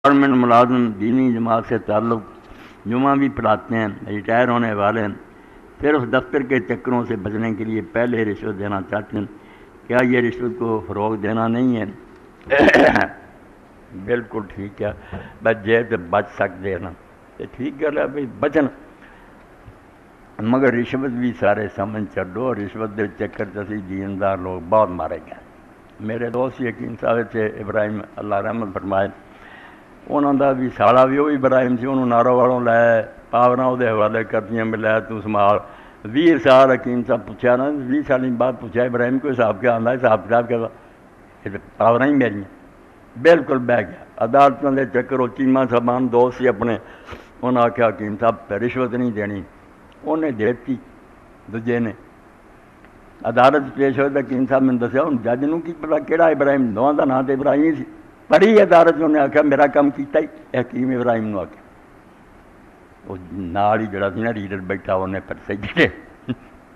Government ملازم دینی جماعت سے تعلق، جمعہ بھی پڑھاتے ہیں، ریٹائر ہونے والے ہیں، صرف دفتر کے چکروں سے بچنے کے لیے پہلے رشوت دینا چاہتے ہیں، کیا یہ رشوت کو فروغ دینا نہیں ہے؟ بالکل ٹھیک ہے، بس جیب سے بچ سکتے ہیں نا، تو ٹھیک ہے بھائی بچن، مگر رشوت بھی سارے سمجھ چڈو، رشوت دے چکر سے دیندار لوگ بہت مارے گئے۔ میرے دوست یقین صاحب تھے ابراہیم، اللہ رحمت فرمائے، انہوں کا بھی سالا بھی وہ ابراہیم سے، انہوں نارو والوں لے پاورا وہ حوالے کرتی میں لے تو سنبھال 20 سال حکیم صاحب پوچھا نا، 20 سال بعد پوچھا ابراہیم کو حساب کیا آتا ہے، حساب کتاب کیا پاورا ہی میری بالکل بہ گیا عدالتوں کے چکر، چیما صاحبان دوست سی اپنے، انہیں آخیا حکیم صاحب رشوت نہیں دینی، انہیں دیتی، دوجے نے عدالت پیش ہوئے تو حکیم صاحب نے دسیا ہوں جج نوں کی پتا کہڑا ابراہیم، دونوں کا نام تو ابراہیم سی، پڑھی عدالت انہیں آخیا میرا کام کیتا ہی، حکیم ابراہیم نے آخیا، وہ نال ہی جڑا سی نا ریڈر بیٹھا انہیں پھر سجدے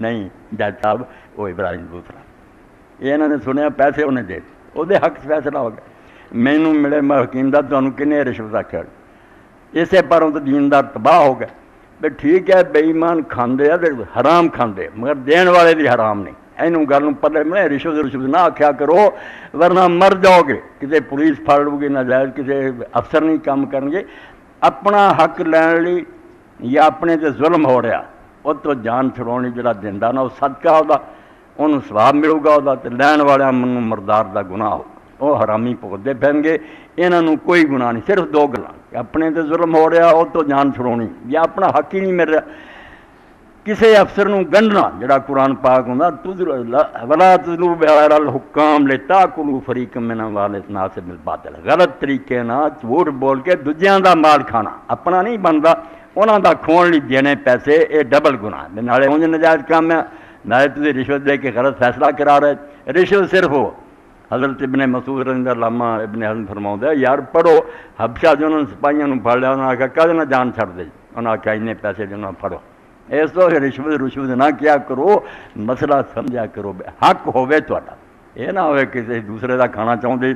نہیں جج صاحب وہ ابراہیم دوسرا، یہ انہوں نے سنیا پیسے انہیں دے وہ حق فیصلہ ہو گیا، مینوں ملے میں حکیم صاحب تمہیں کنے رشوت آخیا، اسے پروں تو دیندار تباہ ہو گئے۔ بھائی ٹھیک ہے بے ایمان کھاندے ہیں حرام کھاندے مگر دین والے بھی حرام نہیں، اینوں گل پتہ میں رشوت نہ آخیا کرو ورنہ مر جاؤ گے، کسی پولیس پھڑ لو گے ناجائز، کسی افسر نہیں کام کرن گے، اپنا حق لین لی یا اپنے تے ظلم ہو رہا وہ تو جان چھڑاؤنی جڑا دیندا نا وہ صدقہ ہوگا، انہوں ثواب ملے گا وہ تے لین والے منوں مردار دا گناہ ہو، وہ حرامی پھردے پھرن گے، انہوں کوئی گناہ نہیں، صرف دو گلاں اپنے تے ظلم ہو رہا وہ تو جان چھڑاؤنی یا اپنا حق ہی نہیں مل رہا، کسی افسر نوں گنڈنا جڑا قرآن پاک ہوندا ولا تظلموا بغیر الحکام لتاکلوا فریقا من اموال الناس بالباطل، غلط طریقے نال جھوٹ بول کے دوجیاں دا مال کھانا اپنا نہیں بنتا، انہاں دا کھون لی دینے پیسے، یہ ڈبل گناہ، نالے اونج نجائز کام ہے، نالے تسی رشوت دے کے غلط فیصلہ کرا رہے، رشوت صرف ہو حضرت ابن مسعود رضی اللہ عنہ ابن حزم فرماؤں ہے یار پڑھو حبشہ جو انہوں نے سپاہیاں نوں پڑھ لیا، انہوں نے آخیا کدے نہ جان چھڑ دے، انہوں نے آخیا انہیں پیسے جو انہوں پڑھو، اس تو رشوت نہ کیا کرو، مسئلہ سمجھا کرو، حق ہوئے تہاڈا، یہ نہ ہوئے کسی دوسرے دا کھانا چاہتے